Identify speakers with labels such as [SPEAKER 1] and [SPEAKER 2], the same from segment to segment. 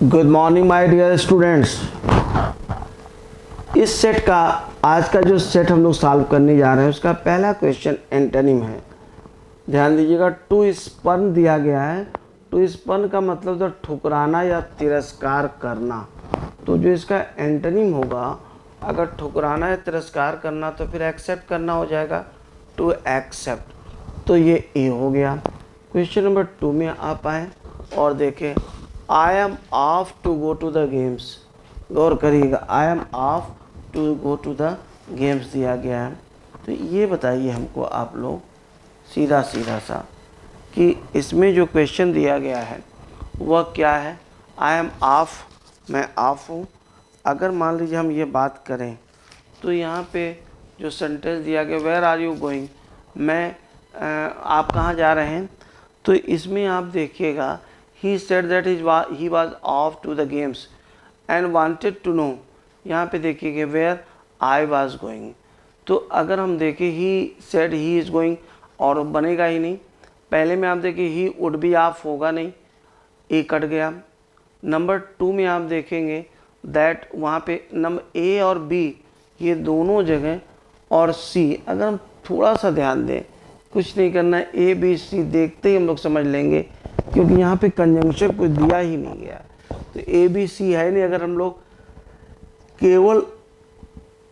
[SPEAKER 1] Good morning my dear students. इस set का आज का जो सेट हम लोग सॉल्व करने जा रहे हैं उसका पहला क्वेश्चन एंटोनिम है। ध्यान दीजिएगा, टू स्पर्न दिया गया है। टू स्पर्न का मतलब तो ठुकराना या तिरस्कार करना। तो जो इसका एंटोनिम होगा, अगर ठुकराना या तिरस्कार करना तो फिर एक्सेप्ट करना हो जाएगा, टू एक्सेप्ट। तो ये ए हो गया। क्वेश्चन नंबर 2 में आप आए और देखें, I am off to go to the games. गौर करिएगा, I am off to go to the games दिया गया है। तो ये बताइए हमको आप लोग सीधा सीधा सा कि इसमें जो क्वेश्चन दिया गया है वह क्या है। आई एम ऑफ, मैं ऑफ हूँ। अगर मान लीजिए हम ये बात करें तो यहाँ पे जो सेंटेंस दिया गया, वेयर आर यू गोइंग, आप कहाँ जा रहे हैं। तो इसमें आप देखिएगा, he said that he was off to the games and wanted to know. यहाँ पे देखिएगा वेयर आई वाज गोइंग। तो अगर हम देखें he said he is going और बनेगा ही नहीं। पहले में आप देखिए ही वुड बी ऑफ होगा नहीं, ए कट गया। नंबर 2 में आप देखेंगे दैट, वहाँ पे नंबर ए और बी ये दोनों जगह और सी, अगर हम थोड़ा सा ध्यान दें, कुछ नहीं करना है, ए बी सी देखते ही हम लोग समझ लेंगे क्योंकि यहाँ पे कंजंक्शन कुछ दिया ही नहीं गया। तो ए बी सी है नहीं। अगर हम लोग केवल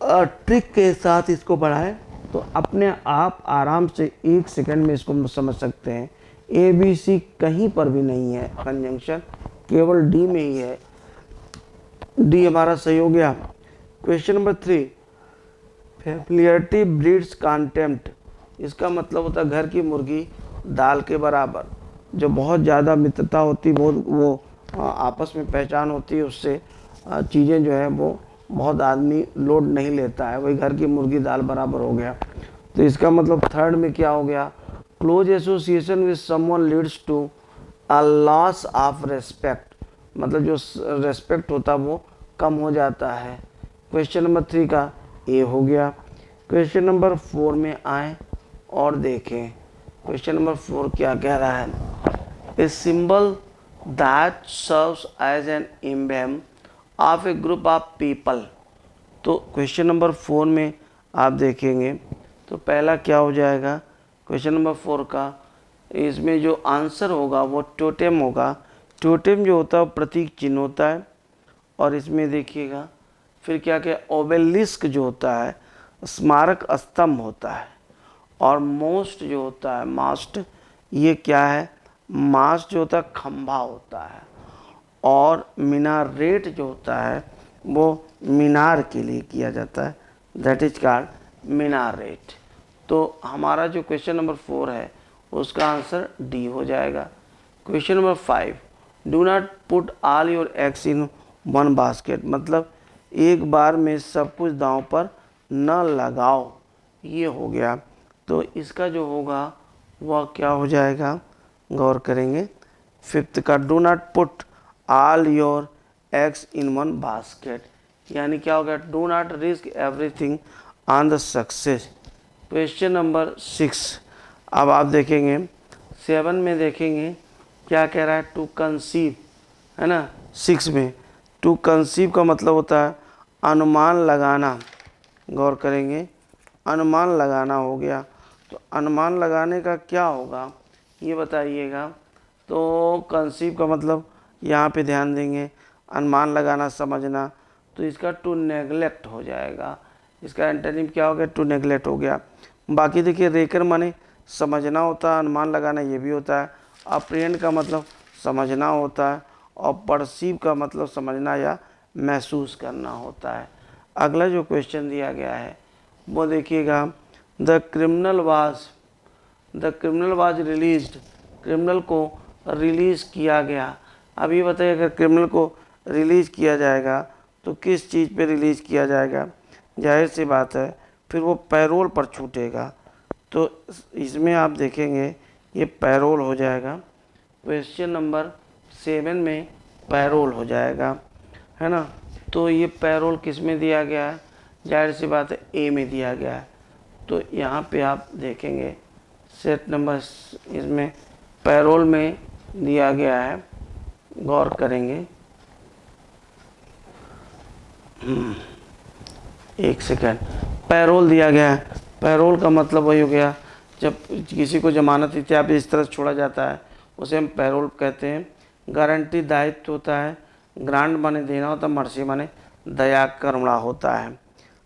[SPEAKER 1] ट्रिक के साथ इसको बढ़ाएं तो अपने आप आराम से 1 सेकंड में इसको हम समझ सकते हैं। ए बी सी कहीं पर भी नहीं है कंजंक्शन, केवल डी में ही है। डी हमारा सही हो गया। Question number 3, familiarity breeds contempt. इसका मतलब होता है घर की मुर्गी दाल के बराबर। जो बहुत ज़्यादा मित्रता होती, बहुत वो आपस में पहचान होती है, उससे चीज़ें जो है वो बहुत आदमी लोड नहीं लेता है, वही घर की मुर्गी दाल बराबर हो गया। तो इसका मतलब थर्ड में क्या हो गया, close association with someone leads to a loss of respect. मतलब जो रेस्पेक्ट होता है वो कम हो जाता है। क्वेश्चन नंबर 3 का ए हो गया। क्वेश्चन नंबर 4 में आए और देखें, क्वेश्चन नंबर 4 क्या कह रहा है, a symbol that serves as an emblem of a group of people. तो क्वेश्चन नंबर 4 में आप देखेंगे तो पहला क्या हो जाएगा, क्वेश्चन नंबर 4 का इसमें जो आंसर होगा वो टोटेम होगा। टोटेम जो होता है वो प्रतीक चिन्ह होता है। और इसमें देखिएगा फिर क्या क्या, ओबेलिस्क जो होता है स्मारक स्तंभ होता है। और मोस्ट जो होता है, मास्ट, ये क्या है, मास्ट जो होता है खंभा होता है। और मीनारेट जो होता है वो मीनार के लिए किया जाता है, दैट इज कॉल्ड मीनारेट। तो हमारा जो क्वेश्चन नंबर 4 है उसका आंसर डी हो जाएगा। Question number 5, do not put all your eggs in one basket. मतलब एक बार में सब कुछ दांव पर न लगाओ, ये हो गया। तो इसका जो होगा वह क्या हो जाएगा, गौर करेंगे। 5th का, do not put all your eggs in one basket, यानी क्या हो गया, do not risk everything on the success. Question number 6, अब आप देखेंगे 7 में देखेंगे क्या कह रहा है, टू कंसीव, है ना। 6 में टू कंसीव का मतलब होता है अनुमान लगाना। गौर करेंगे, अनुमान लगाना हो गया। तो अनुमान लगाने का क्या होगा ये बताइएगा। तो कंसीव का मतलब यहाँ पे ध्यान देंगे, अनुमान लगाना, समझना। तो इसका टू नेगलेक्ट हो जाएगा। इसका एंटोनिम क्या हो गया, टू नेगलेक्ट हो गया। बाकी देखिए, रेकर माने समझना होता है, अनुमान लगाना ये भी होता है। अप्रिहेंड का मतलब समझना होता है और परसीव का मतलब समझना या महसूस करना होता है। अगला जो क्वेश्चन दिया गया है वो देखिएगा, the criminal was released. Criminal को रिलीज़ किया गया। अब ये बताइए, अगर क्रिमिनल को रिलीज़ किया जाएगा तो किस चीज़ पे रिलीज़ किया जाएगा। जाहिर सी बात है फिर वो पैरोल पर छूटेगा। तो इसमें आप देखेंगे ये पैरोल हो जाएगा। क्वेश्चन नंबर 7 में पैरोल हो जाएगा, है ना। तो ये पैरोल किस में दिया गया है, जाहिर सी बात है ए में दिया गया है। तो यहाँ पे आप देखेंगे सेट नंबर इसमें पैरोल में दिया गया है, गौर करेंगे। एक सेकेंड, पैरोल दिया गया है। पैरोल का मतलब वही हो गया जब किसी को जमानत इत्यादि इस तरह छोड़ा जाता है उसे हम पैरोल कहते हैं। गारंटी दायित्व होता है। ग्रांट माने देना होता है। मर्सी माने दया करुणा होता है।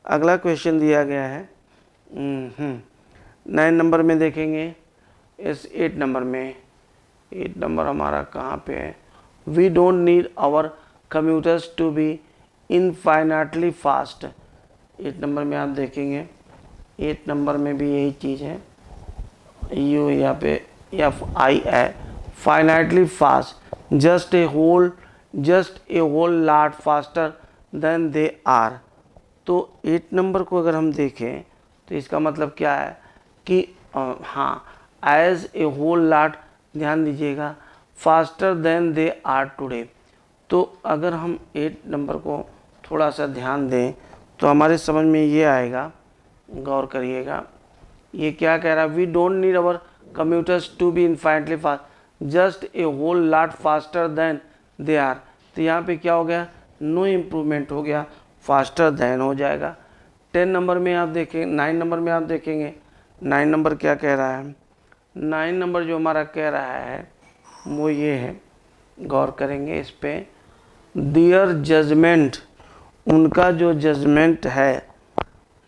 [SPEAKER 1] अगला क्वेश्चन दिया गया है 9 नंबर में देखेंगे। इस 8 नंबर में, 8 नंबर हमारा कहाँ पे है? We don't need our computers to be infinitely fast. 8 number में आप देखेंगे, 8 नंबर में भी यही चीज़ है। यू यहाँ पे FI है, finitely fast, just a whole lot faster than they are. तो 8 नंबर को अगर हम देखें तो इसका मतलब क्या है कि हाँ, एज ए होल लॉट, ध्यान दीजिएगा, faster than they are today. तो अगर हम 8 नंबर को थोड़ा सा ध्यान दें तो हमारे समझ में ये आएगा, गौर करिएगा। ये क्या कह रहा है? We don't need our computers to be infinitely fast, just a whole lot faster than they are. तो यहाँ पे क्या हो गया? नो इम्प्रूवमेंट हो गया, फास्टर देन हो जाएगा। 10 नंबर में आप देखें, 9 नंबर में आप देखेंगे, 9 नंबर क्या कह रहा है? 9 नंबर जो हमारा कह रहा है वो ये है, गौर करेंगे इस पे। दियर जजमेंट, उनका जो जजमेंट है,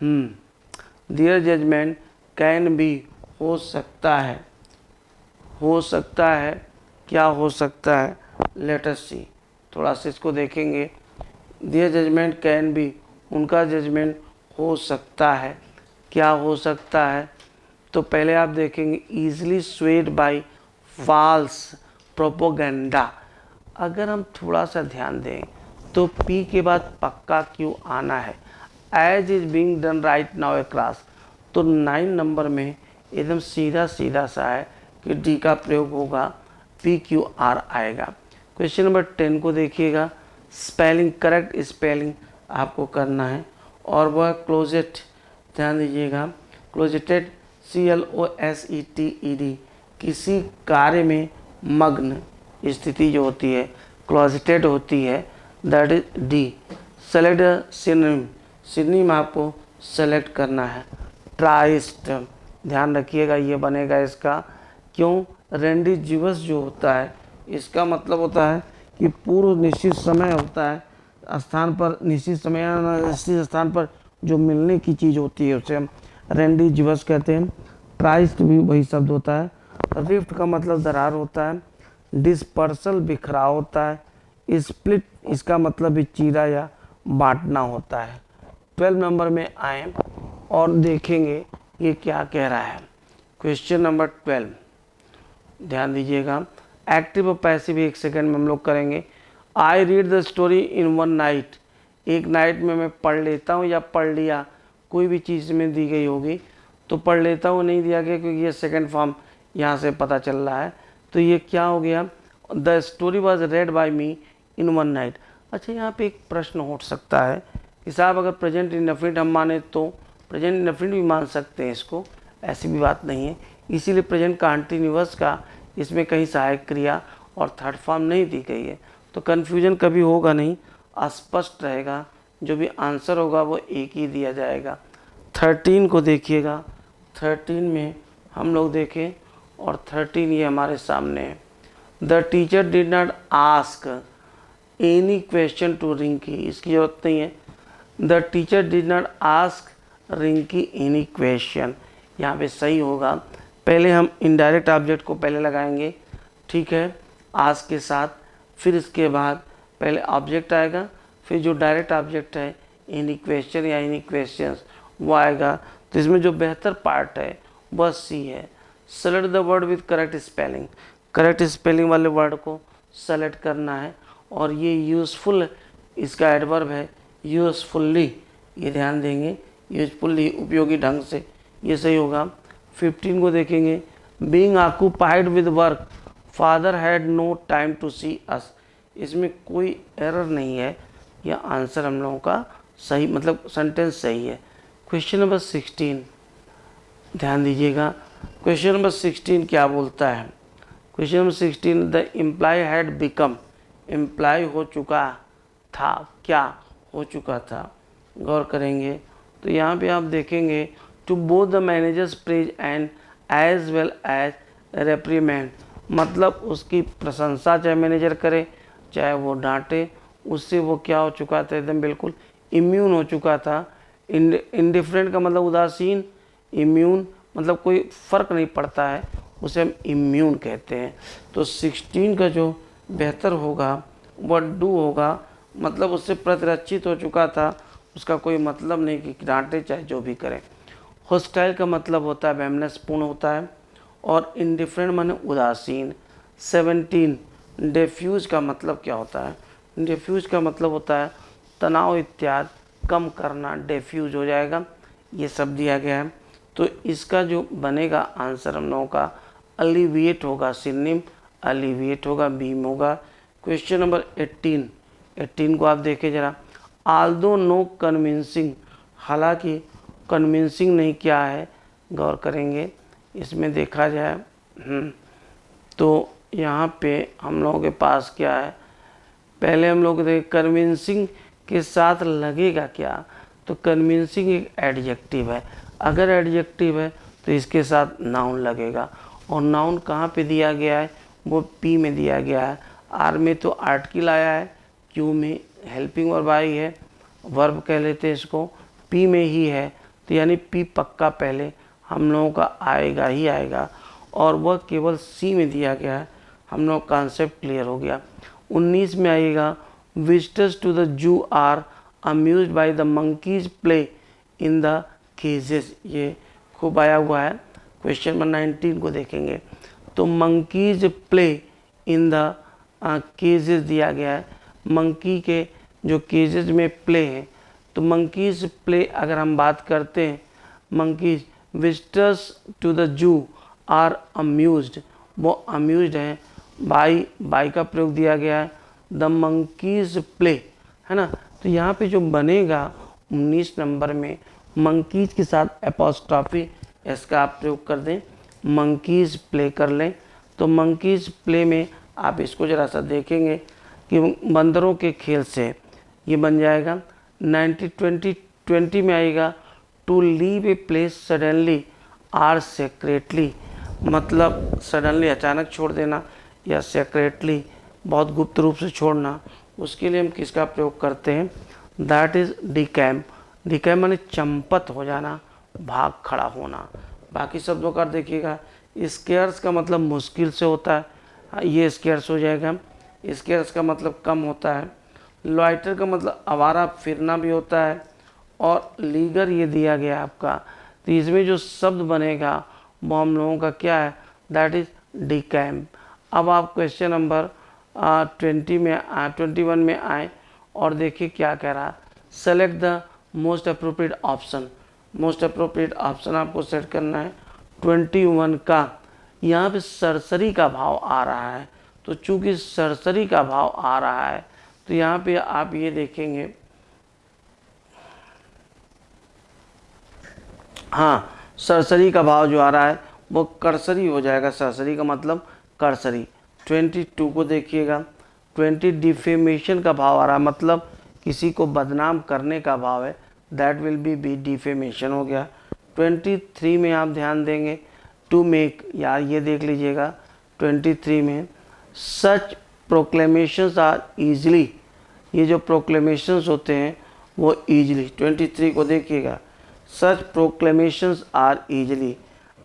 [SPEAKER 1] दियर जजमेंट कैन बी, हो सकता है, हो सकता है, क्या हो सकता है? लेट अस सी, थोड़ा सा इसको देखेंगे। दियर जजमेंट कैन बी, उनका जजमेंट हो सकता है, क्या हो सकता है? तो पहले आप देखेंगे easily swayed by false propaganda. अगर हम थोड़ा सा ध्यान दें तो P के बाद पक्का क्यों आना है? As is being done right now a class. तो 9 नंबर में एकदम सीधा सीधा सा है कि D का प्रयोग होगा, PQR आएगा। क्वेश्चन नंबर 10 को देखिएगा। स्पेलिंग, करेक्ट स्पेलिंग आपको करना है और वह क्लोजेट, ध्यान दीजिएगा, क्लोजेटेड CLOSETED, किसी कार्य में मग्न स्थिति जो होती है क्लोजेटेड होती है, that is D। Select synonym, synonym आपको सेलेक्ट करना है। ट्राइस्ट, ध्यान रखिएगा ये बनेगा इसका, क्यों? रेंडिजिवस जो होता है इसका मतलब होता है कि पूर्व निश्चित समय होता है स्थान पर, निश्चित समय निश्चित स्थान पर जो मिलने की चीज़ होती है उसे हम रेंडिजिवस कहते हैं। ट्राइस्ट भी वही शब्द होता है। रिफ्ट का मतलब दरार होता है। डिस्पर्सल, बिखराव होता है। स्प्लिट, इसका मतलब भी चीरा या बांटना होता है। 12 नंबर में आए और देखेंगे ये क्या कह रहा है। क्वेश्चन नंबर 12, ध्यान दीजिएगा। एक्टिव और पैसिव एक सेकंड में हम लोग करेंगे। I read the story in 1 night, एक नाइट में मैं पढ़ लेता हूँ या पढ़ लिया, कोई भी चीज़ में दी गई होगी तो पढ़ लेता हूँ नहीं दिया गया क्योंकि ये सेकंड फॉर्म यहाँ से पता चल रहा है। तो ये क्या हो गया? The story was read by me in 1 night. अच्छा, यहाँ पे एक प्रश्न उठ सकता है कि साहब अगर प्रेजेंट इंडेफिनिट हम माने तो प्रेजेंट इंडेफिनिट भी मान सकते हैं इसको, ऐसी भी बात नहीं है। इसीलिए प्रेजेंट कंटीन्यूअस का इसमें कहीं सहायक क्रिया और थर्ड फॉर्म नहीं दी गई है, तो कन्फ्यूजन कभी होगा नहीं, स्पष्ट रहेगा। जो भी आंसर होगा वो एक ही दिया जाएगा। 13 को देखिएगा। 13 में हम लोग देखें और 13 ये हमारे सामने है। The teacher did not ask any question to Rinki, इसकी जरूरत नहीं है। The teacher did not ask Rinki any question, यहाँ पे सही होगा। पहले हम इनडायरेक्ट ऑब्जेक्ट को पहले लगाएंगे, ठीक है, आस्क के साथ, फिर इसके बाद पहले ऑब्जेक्ट आएगा, फिर जो डायरेक्ट ऑब्जेक्ट है एनी क्वेश्चन या एनी क्वेश्चंस वो आएगा। तो इसमें जो बेहतर पार्ट है वह सी है। Select the word with correct spelling, correct spelling वाले वर्ड को सेलेक्ट करना है। और ये यूज़फुल, इसका एडवर्ब है यूज़फुल्ली, ये ध्यान देंगे, यूज़फुल्ली उपयोगी ढंग से, ये सही होगा। 15 को देखेंगे। Being occupied with work father had no time to see us, इसमें कोई एरर नहीं है, यह आंसर हम लोगों का सही, मतलब सेंटेंस सही है। क्वेश्चन नंबर 16, ध्यान दीजिएगा। क्वेश्चन नंबर 16 क्या बोलता है? Question number 16, the employee had become, employee हो चुका था, क्या हो चुका था। गौर करेंगे तो यहाँ पे आप देखेंगे to both the managers praise and as well as reprimand, मतलब उसकी प्रशंसा चाहे मैनेजर करे चाहे वो डांटे, उससे वो क्या हो चुका था, एकदम बिल्कुल इम्यून हो चुका था। इंडिफरेंट का मतलब उदासीन, इम्यून मतलब कोई फर्क नहीं पड़ता है, उसे हम इम्यून कहते हैं। तो 16 का जो बेहतर होगा वह डू होगा, मतलब उससे प्रतिरक्षित हो चुका था, उसका कोई मतलब नहीं कि डांटे चाहे जो भी करें। हॉस्टाइल का मतलब होता है वैमनस्यपूर्ण होता है, और इंडिफरेंट माने उदासीन। 17 डिफ्यूज का मतलब क्या होता है, डिफ्यूज का मतलब होता है तनाव इत्यादि कम करना, डिफ्यूज हो जाएगा, ये सब दिया गया है। तो इसका जो बनेगा आंसर हम लोगों का अलिविएट होगा, सिनोनिम अलिविएट होगा, बीम होगा। क्वेश्चन नंबर 18 को आप देखें जरा। आल्दो नो कन्विंसिंग, हालांकि कन्विंसिंग नहीं क्या है, गौर करेंगे इसमें देखा जाए तो यहाँ पे हम लोगों के पास क्या है, पहले हम लोग देखें कन्विंसिंग के साथ लगेगा क्या, तो कन्विंसिंग एक एडजेक्टिव है, अगर एडजेक्टिव है तो इसके साथ नाउन लगेगा, और नाउन कहाँ पे दिया गया है, वो पी में दिया गया है। आर में तो आर्टिकल आया है, क्यू में हेल्पिंग वर्ब आई है, वर्ब कह लेते हैं इसको, पी में ही है, तो यानी पी पक्का पहले हम लोगों का आएगा ही आएगा, और वह केवल सी में दिया गया है, हम लोग कॉन्सेप्ट क्लियर हो गया। 19 में आएगा visitors to the zoo are amused by the monkeys play in the cages, ये खूब आया हुआ है। क्वेश्चन नंबर 19 को देखेंगे तो मंकीज प्ले इन द केजेस दिया गया है, मंकी के जो केजेस में प्ले है, तो मंकीज प्ले अगर हम बात करते हैं, monkeys visitors to the zoo are amused, वो अम्यूज्ड हैं, बाई का प्रयोग दिया गया है, द मंकीज प्ले, है ना। तो यहाँ पे जो बनेगा 19 नंबर में मंकीज के साथ एपोस्ट्रॉफी इसका आप प्रयोग कर दें, मंकीज प्ले कर लें, तो मंकीज प्ले में आप इसको ज़रा सा देखेंगे कि बंदरों के खेल से ये बन जाएगा। 20 में आएगा to leave a place suddenly or secretly, मतलब सडनली अचानक छोड़ देना, या सेक्रेटली बहुत गुप्त रूप से छोड़ना, उसके लिए हम किसका प्रयोग करते हैं, दैट इज़ डिकैम। डिकैम माने चंपत हो जाना, भाग खड़ा होना। बाकी शब्दों का देखिएगा, स्केयर्स का मतलब मुश्किल से होता है, ये स्केयर्स हो जाएगा, स्केयर्स का मतलब कम होता है। लॉइटर का मतलब आवारा फिरना भी होता है, और लीगर ये दिया गया आपका, तो इसमें जो शब्द बनेगा वो हम लोगों का क्या है, दैट इज डिकैम। अब आप क्वेश्चन नंबर 21 में आए और देखिए क्या कह रहा है, select the most appropriate option. Most appropriate option आपको सेट करना है 21 का। यहाँ पे सरसरी का भाव आ रहा है, तो चूंकि सरसरी का भाव आ रहा है तो यहाँ पे आप ये देखेंगे, हाँ सरसरी का भाव जो आ रहा है वो कर्सरी हो जाएगा, सरसरी का मतलब कर्सरी। 22 को देखिएगा, 20 डिफेमेशन का भाव आ रहा है, मतलब किसी को बदनाम करने का भाव है, दैट विल बी डिफेमेशन हो गया। 23 में आप ध्यान देंगे टू मेक, यार ये देख लीजिएगा 23 में सच प्रोक्लेमेशंस आर ईजली, ये जो प्रोक्लेमेशंस होते हैं वो ईजली, 23 को देखिएगा, सच प्रोक्लेमेशंस आर ईजली,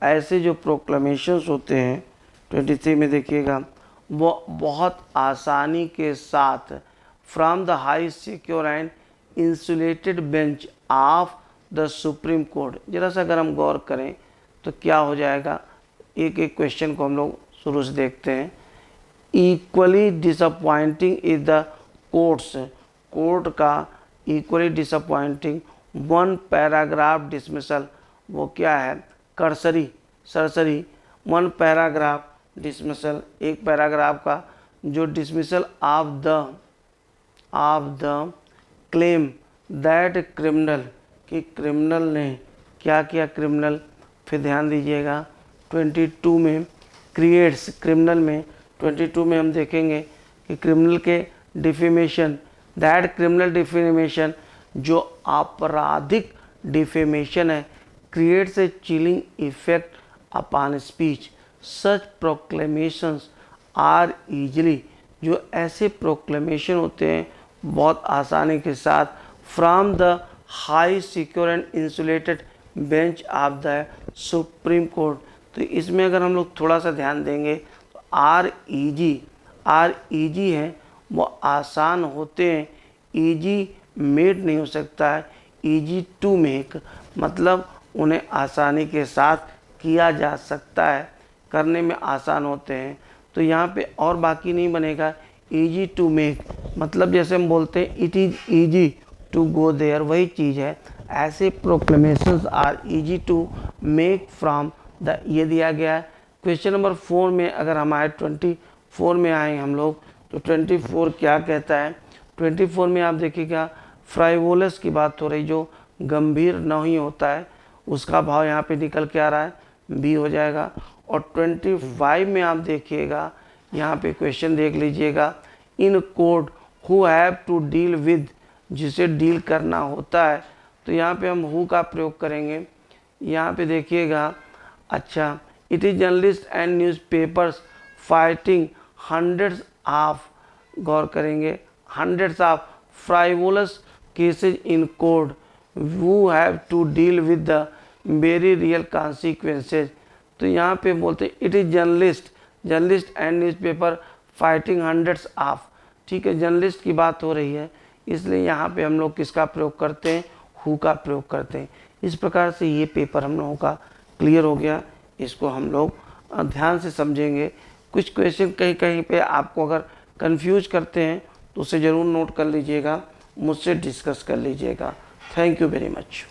[SPEAKER 1] ऐसे जो प्रोक्लेमेशंस होते हैं 23 में देखिएगा वो बहुत आसानी के साथ from the high secure and insulated bench of the Supreme court. जरा सा अगर हम गौर करें तो क्या हो जाएगा, एक एक क्वेश्चन को हम लोग शुरू से देखते हैं। Equally disappointing is the court's, court का equally disappointing one paragraph dismissal, वो क्या है कर्सरी, सरसरी, वन पैराग्राफ डिसमिसल, एक पैराग्राफ का जो dismissal of the claim that criminal, कि क्रिमिनल ने क्या किया, क्रिमिनल, फिर ध्यान दीजिएगा 22 में क्रिएट्स, क्रिमिनल में 22 में हम देखेंगे कि क्रिमिनल के डिफेमेशन, दैट क्रिमिनल डिफेमेशन, जो आपराधिक डिफेमेशन है, creates a chilling effect upon speech, such proclamations are easily, जो ऐसे प्रोक्लेमेशन होते हैं बहुत आसानी के साथ, from the high secure and insulated bench of the Supreme Court. तो इसमें अगर हम लोग थोड़ा सा ध्यान देंगे तो आर ईजी है, वो आसान होते हैं, ईजी मेड नहीं हो सकता है, ईजी टू मेक, मतलब उन्हें आसानी के साथ किया जा सकता है, करने में आसान होते हैं। तो यहाँ पे और बाकी नहीं बनेगा, ईजी टू मेक, मतलब जैसे हम बोलते हैं it is easy to go there, वही चीज़ है। ऐसे proclamations are easy to make from the, ये दिया गया है। क्वेश्चन नंबर 4 में अगर हम आए 24 में आए हम लोग, तो 24 क्या कहता है? 24 में आप देखिएगा फ्राइवोलस की बात हो रही, जो गंभीर नहीं होता है, उसका भाव यहाँ पे निकल के आ रहा है, बी हो जाएगा। और 25 में आप देखिएगा, यहाँ पे क्वेश्चन देख लीजिएगा, in court who have to deal with, जिसे डील करना होता है, तो यहाँ पे हम हु का प्रयोग करेंगे। यहाँ पे देखिएगा, अच्छा, it is journalist and newspapers fighting hundreds of, गौर करेंगे, hundreds of frivolous cases in court, who have to deal with the very real consequences। तो यहाँ पे बोलते हैं it is journalist and newspaper fighting hundreds of, ठीक है, journalist की बात हो रही है, इसलिए यहाँ पे हम लोग किसका प्रयोग करते हैं? हु का प्रयोग करते हैं। इस प्रकार से ये पेपर हम लोगों का क्लियर हो गया। इसको हम लोग ध्यान से समझेंगे। कुछ क्वेश्चन कहीं कहीं पे आपको अगर कंफ्यूज करते हैं तो उसे ज़रूर नोट कर लीजिएगा, मुझसे डिस्कस कर लीजिएगा। Thank you very much.